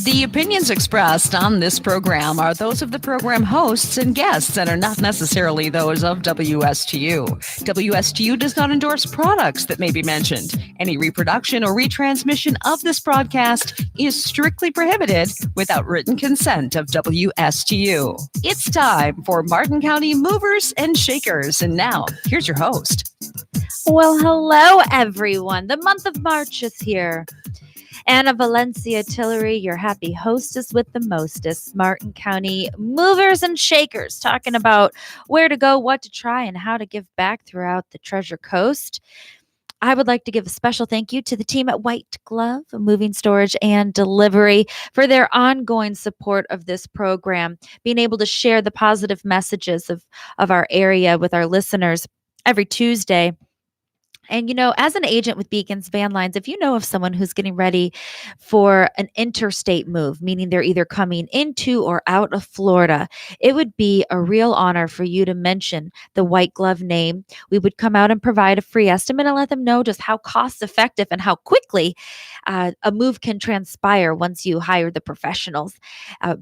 The opinions expressed on this program are those of the program hosts and guests and are not necessarily those of WSTU. WSTU does not endorse products that may be mentioned. Any reproduction or retransmission of this broadcast is strictly prohibited without written consent of WSTU. It's time for Martin County Movers and Shakers. And now, here's your host. Well, hello, everyone. The month of March is here. Anna Valencia Tillery, your happy hostess with the mostest, Martin County Movers and Shakers, talking about where to go, what to try, and how to give back throughout the Treasure Coast. I would like to give a special thank you to the team at White Glove, Moving Storage and Delivery, for their ongoing support of this program, being able to share the positive messages of our area with our listeners every Tuesday. And, you know, as an agent with Beacons Van Lines, if you know of someone who's getting ready for an interstate move, meaning they're either coming into or out of Florida, it would be a real honor for you to mention the White Glove name. We would come out and provide a free estimate and let them know just how cost effective and how quickly a move can transpire once you hire the professionals.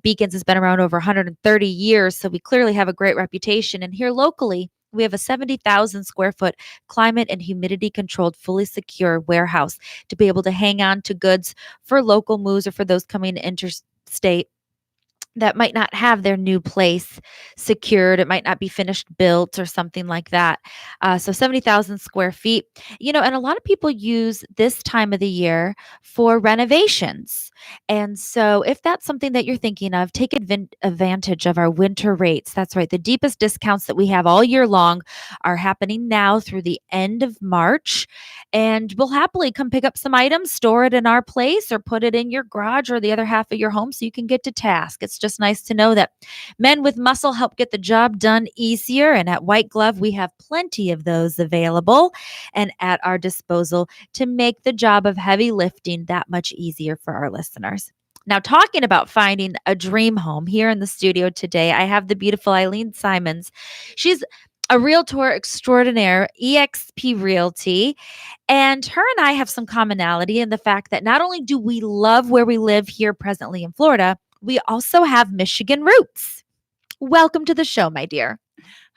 Beacons has been around over 130 years, so we clearly have a great reputation. And here locally, we have a 70,000 square foot climate and humidity controlled, fully secure warehouse to be able to hang on to goods for local moves or for those coming interstate that might not have their new place secured. It might not be finished built or something like that. So 70,000 square feet, you know, and a lot of people use this time of the year for renovations. And so if that's something that you're thinking of, take advantage of our winter rates. That's right. The deepest discounts that we have all year long are happening now through the end of March. And we'll happily come pick up some items, store it in our place, or put it in your garage or the other half of your home so you can get to task. It's just nice to know that men with muscle help get the job done easier. And at White Glove, we have plenty of those available and at our disposal to make the job of heavy lifting that much easier for our listeners. Now, talking about finding a dream home, here in the studio today, I have the beautiful Eileen Simons. She's a realtor extraordinaire, eXp Realty. And her and I have some commonality in the fact that not only do we love where we live here presently in Florida, we also have Michigan roots. Welcome to the show, my dear.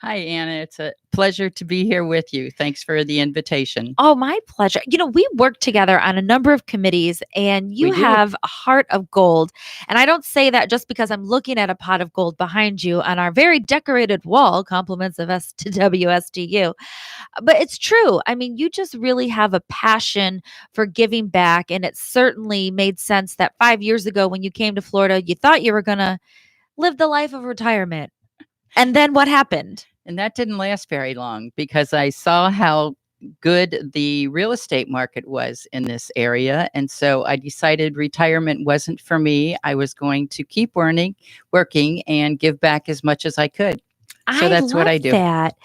Hi, Anna. It's a pleasure to be here with you. Thanks for the invitation. Oh, my pleasure. You know, we work together on a number of committees, and you have a heart of gold. And I don't say that just because I'm looking at a pot of gold behind you on our very decorated wall, compliments of us to WSTU. But it's true. I mean, you just really have a passion for giving back. And it certainly made sense that 5 years ago when you came to Florida, you thought you were going to live the life of retirement. And then what happened? And that didn't last very long because I saw how good the real estate market was in this area. And so I decided retirement wasn't for me. I was going to keep working and give back as much as I could. So that's what I do. That.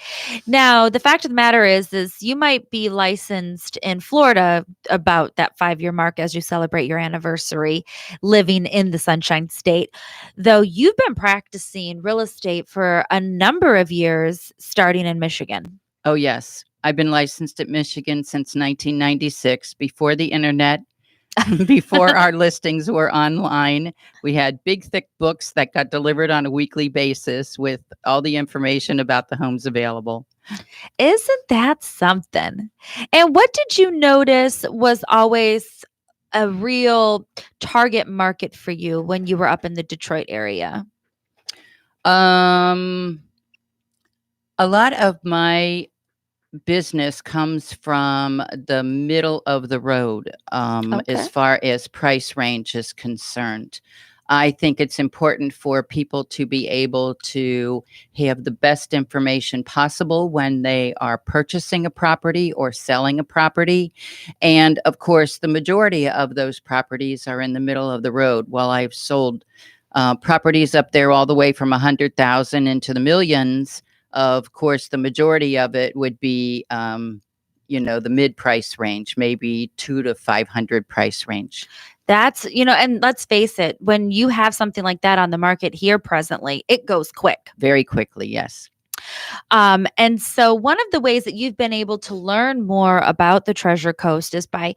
Now, the fact of the matter is you might be licensed in Florida about that 5-year mark as you celebrate your anniversary living in the Sunshine State, though you've been practicing real estate for a number of years, starting in Michigan. Oh, yes. I've been licensed at Michigan since 1996, before the internet. Before our listings were online. We had big, thick books that got delivered on a weekly basis with all the information about the homes available. Isn't that something? And what did you notice was always a real target market for you when you were up in the Detroit area? A lot of my business comes from the middle of the road as far as price range is concerned. I think it's important for people to be able to have the best information possible when they are purchasing a property or selling a property. And of course, the majority of those properties are in the middle of the road. While I've sold properties up there all the way from 100,000 into the millions, of course, the majority of it would be, the mid-price range, maybe 200 to 500 price range. That's, and let's face it, when you have something like that on the market here presently, it goes quick. Very quickly, yes. And so one of the ways that you've been able to learn more about the Treasure Coast is by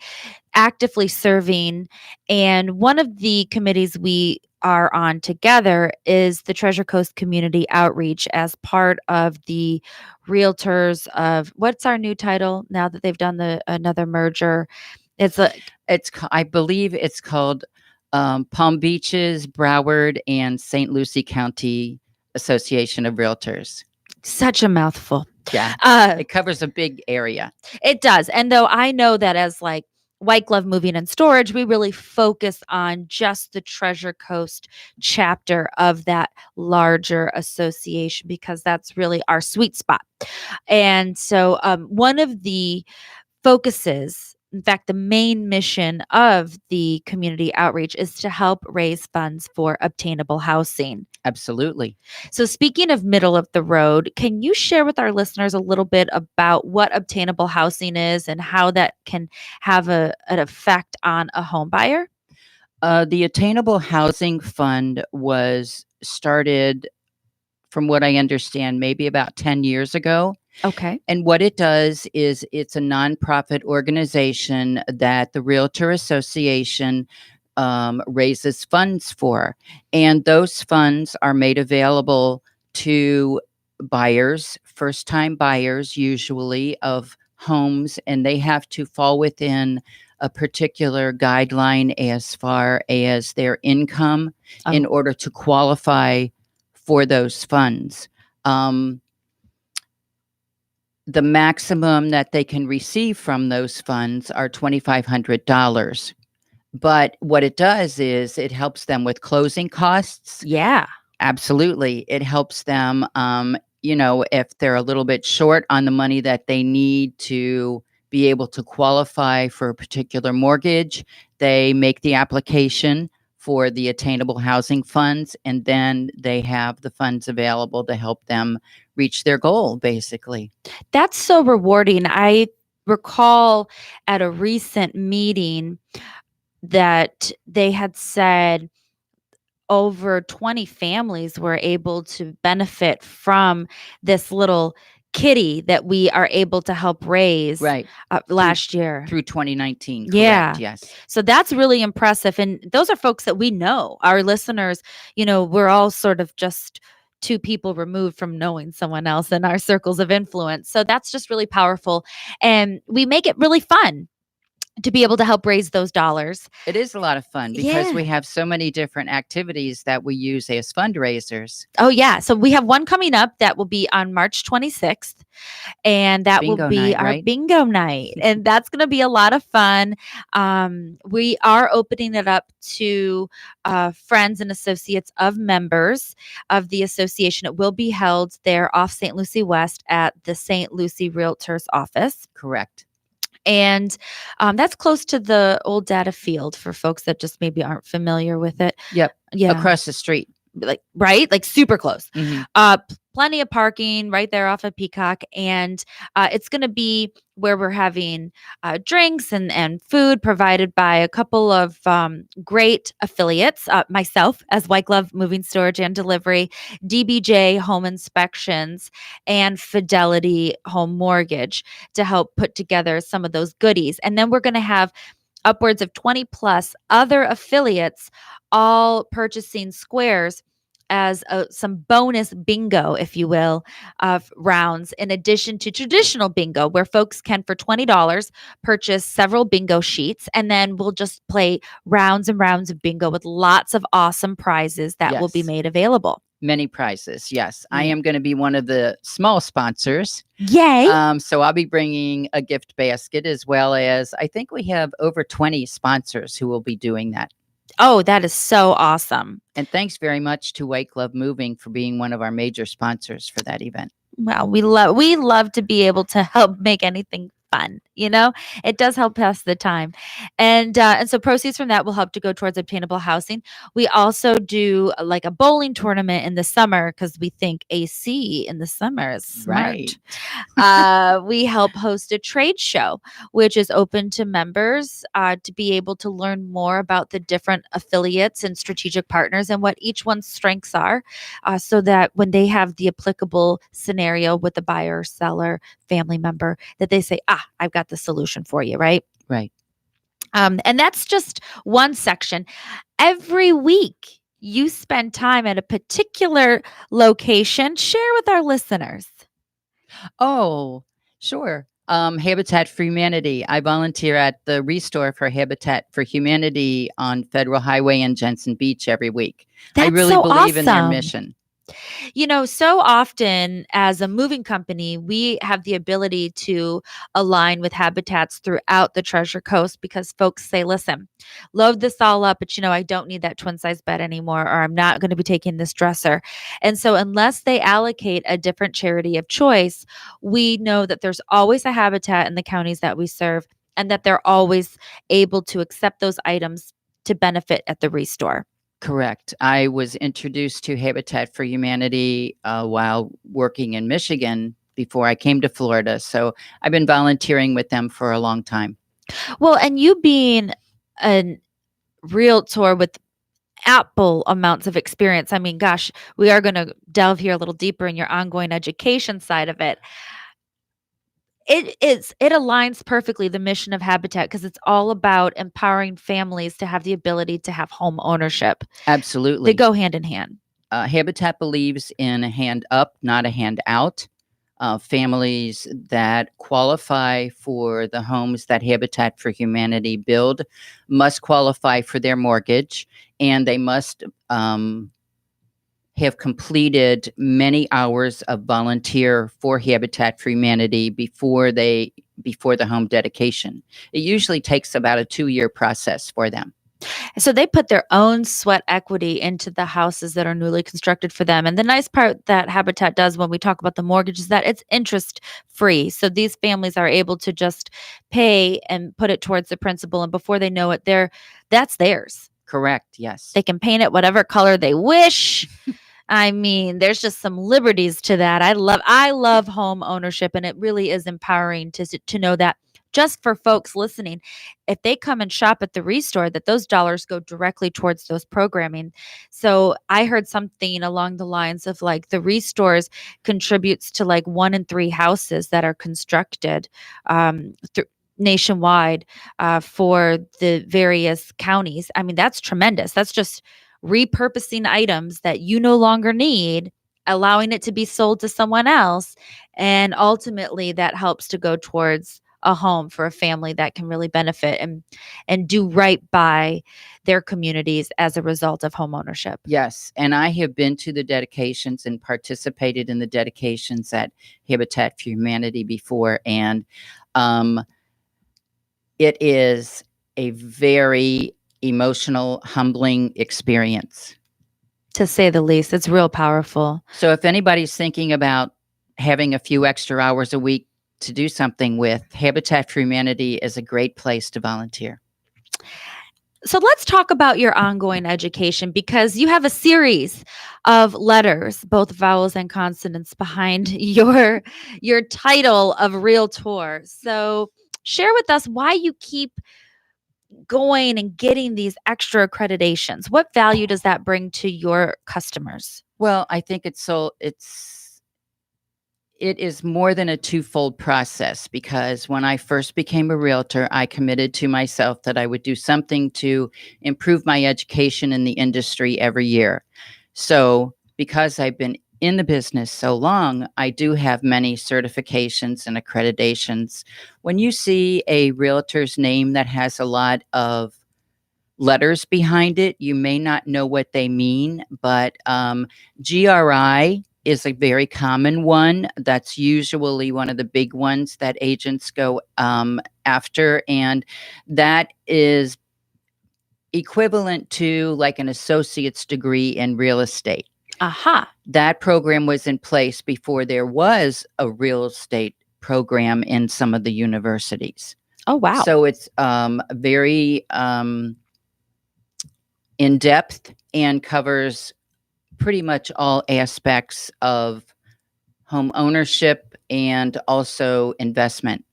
actively serving. And one of the committees we are on together is the Treasure Coast Community Outreach as part of the Realtors of, what's our new title now that they've done another merger? I believe it's called Palm Beaches, Broward, and St. Lucie County Association of Realtors. Such a mouthful. Yeah, it covers a big area. It does. And though I know that as like White Glove Moving and Storage, we really focus on just the Treasure Coast chapter of that larger association because that's really our sweet spot. And so one of the focuses, in fact, the main mission of the community outreach is to help raise funds for obtainable housing. Absolutely. So speaking of middle of the road, can you share with our listeners a little bit about what obtainable housing is and how that can have an effect on a home buyer? The Attainable Housing Fund was started, from what I understand, maybe about 10 years ago. Okay. And what it does is it's a nonprofit organization that the Realtor Association raises funds for. And those funds are made available to buyers, first-time buyers usually, of homes, and they have to fall within a particular guideline as far as their income in order to qualify for those funds. The maximum that they can receive from those funds are $2,500. But what it does is it helps them with closing costs. Yeah. Absolutely. It helps them, if they're a little bit short on the money that they need to be able to qualify for a particular mortgage, they make the application for the Attainable Housing Funds, and then they have the funds available to help them reach their goal, basically. That's so rewarding. I recall at a recent meeting that they had said over 20 families were able to benefit from this little kitty that we are able to help raise last year through 2019. Yeah. Correct, yes. So that's really impressive. And those are folks that we know, our listeners. We're all sort of just two people removed from knowing someone else in our circles of influence. So that's just really powerful. And we make it really fun to be able to help raise those dollars. It is a lot of fun because we have so many different activities that we use as fundraisers. Oh, yeah. So we have one coming up that will be on March 26th. And that will be our bingo night. And that's going to be a lot of fun. We are opening it up to friends and associates of members of the association. It will be held there off St. Lucie West at the St. Lucie Realtors office. Correct. And that's close to the old data field for folks that just maybe aren't familiar with it. Yep. Yeah. Across the street. Like super close. Mm-hmm. Plenty of parking right there off of Peacock. And it's going to be where we're having drinks and food provided by a couple of great affiliates. Myself as White Glove Moving, Storage and Delivery, DBJ Home Inspections, and Fidelity Home Mortgage to help put together some of those goodies. And then we're going to have upwards of 20 plus other affiliates all purchasing squares as some bonus bingo, if you will, of rounds in addition to traditional bingo, where folks can, for $20, purchase several bingo sheets, and then we'll just play rounds and rounds of bingo with lots of awesome prizes that will be made available. Many prizes, yes. I am going to be one of the small sponsors. Yay! So I'll be bringing a gift basket, as well as I think we have over 20 sponsors who will be doing that. Oh, that is so awesome. And thanks very much to White Glove Moving for being one of our major sponsors for that event. Well, we love to be able to help make anything fun. It does help pass the time. And so proceeds from that will help to go towards obtainable housing. We also do like a bowling tournament in the summer because we think AC in the summer is smart. We help host a trade show, which is open to members to be able to learn more about the different affiliates and strategic partners and what each one's strengths are, so that when they have the applicable scenario with the buyer or seller family member, that they say, I've got the solution for you, right? Right. And that's just one section. Every week, you spend time at a particular location. Share with our listeners. Oh, sure. Habitat for Humanity. I volunteer at the Restore for Habitat for Humanity on Federal Highway in Jensen Beach every week. That's I really so believe in their awesome. mission. So often as a moving company, we have the ability to align with habitats throughout the Treasure Coast because folks say, listen, load this all up, but I don't need that twin size bed anymore, or I'm not going to be taking this dresser. And so unless they allocate a different charity of choice, we know that there's always a habitat in the counties that we serve and that they're always able to accept those items to benefit at the Restore. Correct. I was introduced to Habitat for Humanity while working in Michigan before I came to Florida. So I've been volunteering with them for a long time. Well, and you being a realtor with ample amounts of experience, I mean, gosh, we are going to delve here a little deeper in your ongoing education side of it. It aligns perfectly the mission of Habitat because it's all about empowering families to have the ability to have home ownership. Absolutely. They go hand in hand. Habitat believes in a hand up, not a hand out. Families that qualify for the homes that Habitat for Humanity build must qualify for their mortgage, and they must have completed many hours of volunteer for Habitat for Humanity before the home dedication. It usually takes about a 2-year process for them. So they put their own sweat equity into the houses that are newly constructed for them. And the nice part that Habitat does when we talk about the mortgage is that it's interest free. So these families are able to just pay and put it towards the principal. And before they know it, that's theirs. Correct. Yes. They can paint it whatever color they wish. I mean, there's just some liberties to that. I love home ownership, and it really is empowering to know that just for folks listening, if they come and shop at the Restore, that those dollars go directly towards those programming. So I heard something along the lines of like the Restores contributes to like 1 in 3 houses that are constructed nationwide for the various counties. I mean, that's tremendous. That's just repurposing items that you no longer need, allowing it to be sold to someone else. And ultimately that helps to go towards a home for a family that can really benefit and do right by their communities as a result of home ownership. Yes. And I have been to the dedications and participated in the dedications at Habitat for Humanity before. And it is a very emotional, humbling experience. To say the least, it's real powerful. So if anybody's thinking about having a few extra hours a week to do something with, Habitat for Humanity is a great place to volunteer. So let's talk about your ongoing education, because you have a series of letters, both vowels and consonants, behind your title of Realtor. So share with us why you keep going and getting these extra accreditations. What value does that bring to your customers? Well, I think it is more than a twofold process, because when I first became a realtor, I committed to myself that I would do something to improve my education in the industry every year. So because I've been in the business so long, I do have many certifications and accreditations. When you see a realtor's name that has a lot of letters behind it, you may not know what they mean, but GRI is a very common one. That's usually one of the big ones that agents go after, and that is equivalent to like an associate's degree in real estate. Aha. That program was in place before there was a real estate program in some of the universities. Oh, wow. So it's very in depth and covers pretty much all aspects of home ownership and also investment.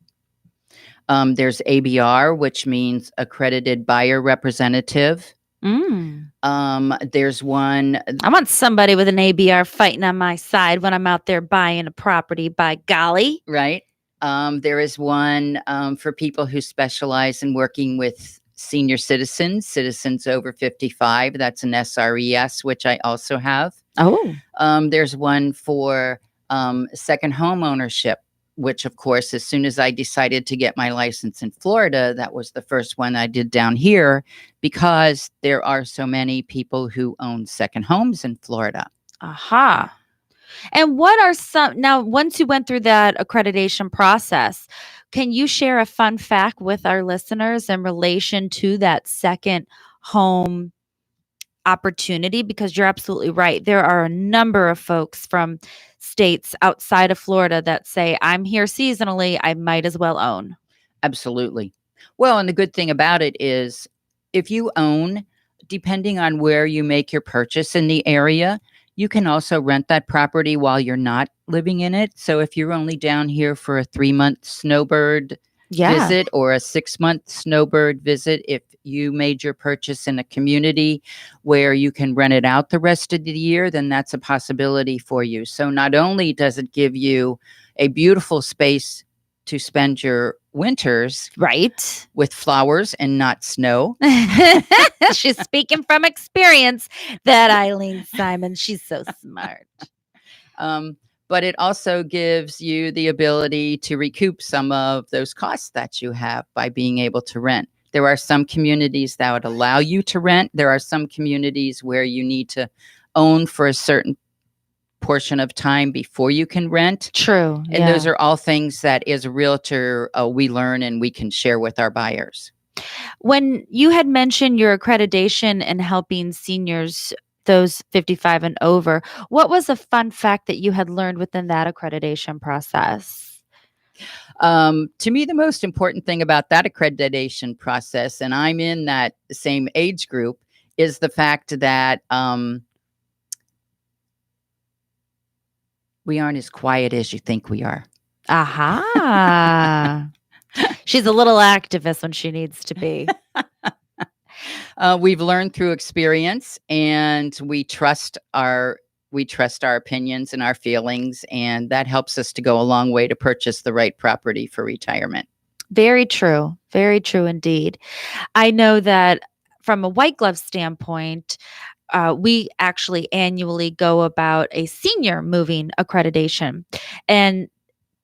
There's ABR, which means accredited buyer representative. There's one. I want somebody with an ABR fighting on my side when I'm out there buying a property, by golly. Right. There is one for people who specialize in working with senior citizens over 55. That's an SRES, which I also have. Oh. There's one for second home ownership, which, of course, as soon as I decided to get my license in Florida, that was the first one I did down here, because there are so many people who own second homes in Florida. Aha. And what are some, now, once you went through that accreditation process, can you share a fun fact with our listeners in relation to that second home opportunity? Because you're absolutely right. There are a number of folks from states outside of Florida that say, I'm here seasonally, I might as well own. Absolutely. Well, and the good thing about it is, if you own, depending on where you make your purchase in the area, you can also rent that property while you're not living in it. So if you're only down here for a 3-month snowbird visit or a 6-month snowbird visit, if you made your purchase in a community where you can rent it out the rest of the year, then that's a possibility for you. So not only does it give you a beautiful space to spend your winters, right, with flowers and not snow. She's speaking from experience, that Eileen Simon. She's so smart. But it also gives you the ability to recoup some of those costs that you have by being able to rent. There are some communities that would allow you to rent. There are some communities where you need to own for a certain portion of time before you can rent. True. And those are all things that, as a realtor, we learn and we can share with our buyers. When you had mentioned your accreditation and helping seniors, those 55 and over, what was a fun fact that you had learned within that accreditation process? To me, the most important thing about that accreditation process, and I'm in that same age group, is the fact that we aren't as quiet as you think we are. Aha. She's a little activist when she needs to be. We've learned through experience, and we trust our opinions and our feelings, and that helps us to go a long way to purchase the right property for retirement. Very true. Very true indeed. I know that from a white glove standpoint, we actually annually go about a senior moving accreditation. And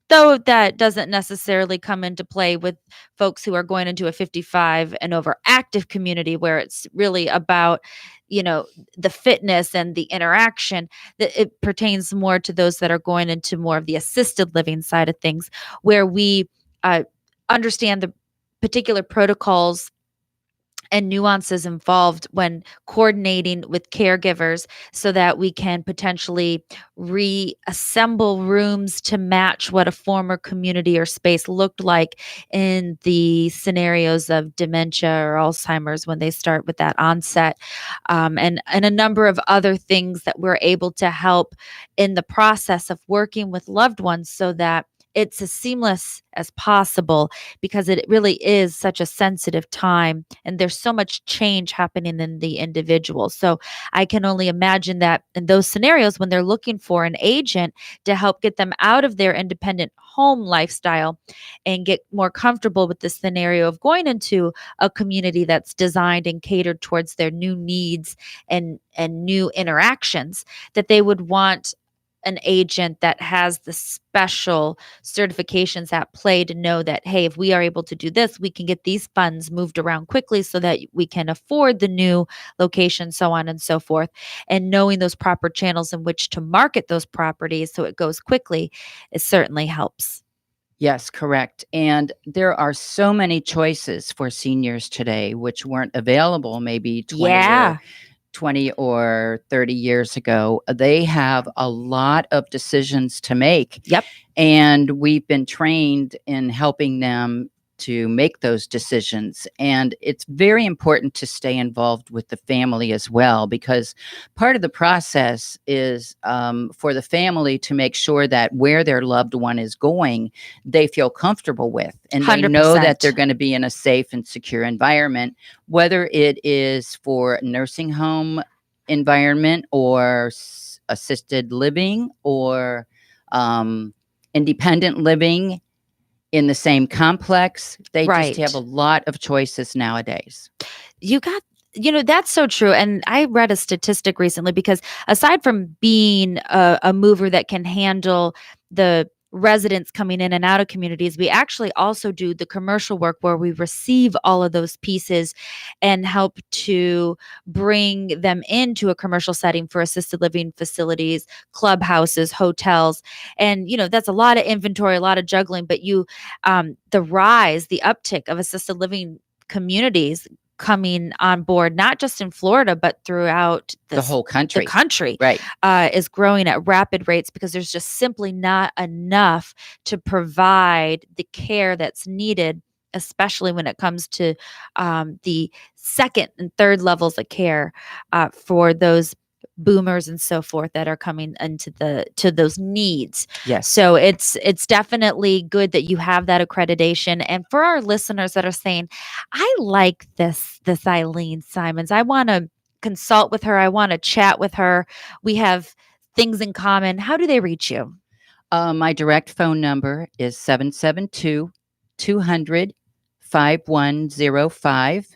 though that doesn't necessarily come into play with folks who are going into a 55 and over active community, where it's really about, the fitness and the interaction, that it pertains more to those that are going into more of the assisted living side of things, where we understand the particular protocols and nuances involved when coordinating with caregivers, so that we can potentially reassemble rooms to match what a former community or space looked like in the scenarios of dementia or Alzheimer's when they start with that onset, and a number of other things that we're able to help in the process of working with loved ones, so that it's as seamless as possible, because it really is such a sensitive time and there's so much change happening in the individual. So I can only imagine that in those scenarios, when they're looking for an agent to help get them out of their independent home lifestyle and get more comfortable with the scenario of going into a community that's designed and catered towards their new needs and new interactions, that they would want an agent that has the special certifications at play to know that, hey, if we are able to do this, we can get these funds moved around quickly so that we can afford the new location, so on and so forth. And knowing those proper channels in which to market those properties so it goes quickly, it certainly helps. Yes, correct. And there are so many choices for seniors today, which weren't available maybe 20 or 20 or 30 years ago, they have a lot of decisions to make. Yep. And we've been trained in helping them to make those decisions. And it's very important to stay involved with the family as well, because part of the process is for the family to make sure that where their loved one is going, they feel comfortable with. And they know that 100%. they're going to be in a safe and secure environment, whether it is for nursing home environment or assisted living or independent living in the same complex. They just have a lot of choices nowadays. That's so true. And I read a statistic recently, because aside from being a mover that can handle the residents coming in and out of communities, we actually also do the commercial work where we receive all of those pieces and help to bring them into a commercial setting for assisted living facilities, clubhouses, hotels. And, that's a lot of inventory, a lot of juggling, but the uptick of assisted living communities coming on board, not just in Florida, but throughout the whole country. The country, right, is growing at rapid rates, because there's just simply not enough to provide the care that's needed, especially when it comes to the second and third levels of care for those boomers and so forth that are coming into to those needs. Yes. So it's definitely good that you have that accreditation. And for our listeners that are saying, I like this Eileen Simons, I want to consult with her, I want to chat with her, we have things in common, how do they reach you? My direct phone number is 772-200-5105.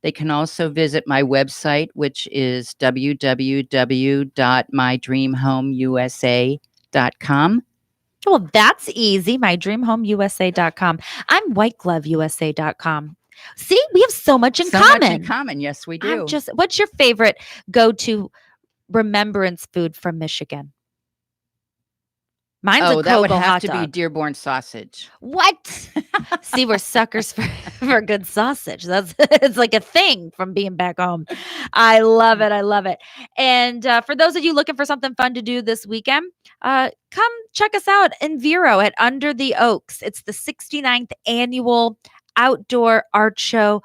They can also visit my website, which is www.mydreamhomeusa.com. Well, that's easy. mydreamhomeusa.com. I'm whitegloveusa.com. See, we have so much in common. Much in common. Yes, we do. What's your favorite go-to remembrance food from Michigan? Mine's a that would Kogel have hot to dog. be Dearborn sausage. What? See, we're suckers for good sausage. It's like a thing from being back home. I love it. I love it. And for those of you looking for something fun to do this weekend, come check us out in Vero at Under the Oaks. It's the 69th annual outdoor art show.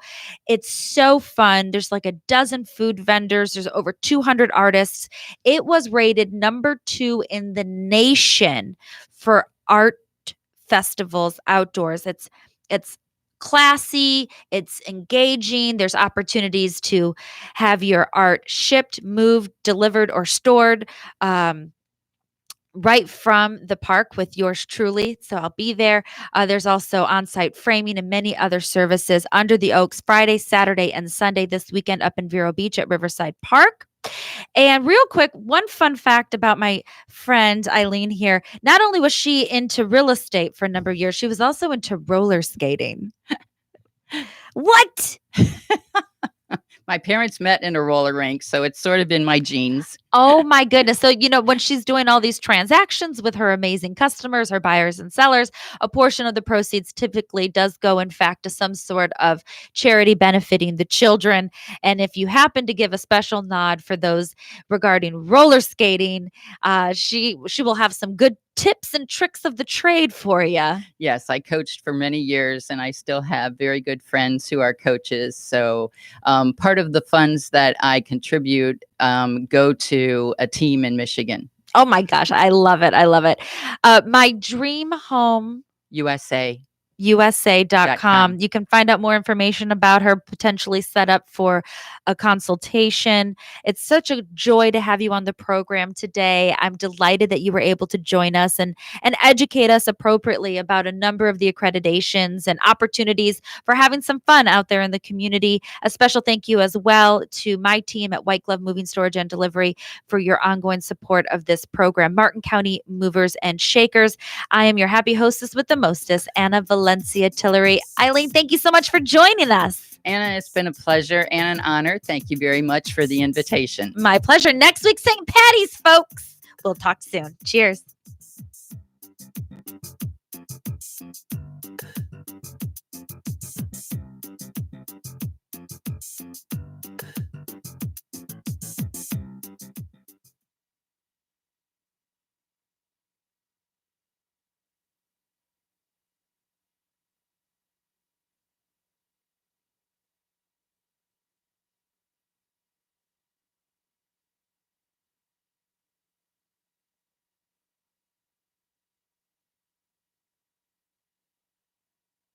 It's so fun. There's like a dozen food vendors. There's over 200 artists. It was rated number 2 in the nation for art festivals outdoors. It's classy, it's engaging. There's opportunities to have your art shipped, moved, delivered, or stored right from the park with yours truly. So I'll be there. There's also on-site framing and many other services. Under the Oaks, Friday, Saturday, and Sunday this weekend up in Vero Beach at Riverside Park. And real quick, one fun fact about my friend Eileen here. Not only was she into real estate for a number of years, she was also into roller skating. What? My parents met in a roller rink, so it's sort of in my genes. Oh my goodness. So, when she's doing all these transactions with her amazing customers, her buyers and sellers, a portion of the proceeds typically does go, in fact, to some sort of charity benefiting the children. And if you happen to give a special nod for those regarding roller skating, she will have some good tips and tricks of the trade for you. Yes, I coached for many years, and I still have very good friends who are coaches. So part of the funds that I contribute go to a team in Michigan. Oh my gosh, I love it. I love it. My Dream Home USA.com. You can find out more information about her, potentially set up for a consultation. It's such a joy to have you on the program today. I'm delighted that you were able to join us and educate us appropriately about a number of the accreditations and opportunities for having some fun out there in the community. A special thank you as well to my team at White Glove Moving Storage and Delivery for your ongoing support of this program. Martin County Movers and Shakers. I am your happy hostess with the mostest, Anna Valencia Tillery. Eileen, thank you so much for joining us. Anna, it's been a pleasure and an honor. Thank you very much for the invitation. My pleasure. Next week, St. Patty's, folks. We'll talk soon. Cheers.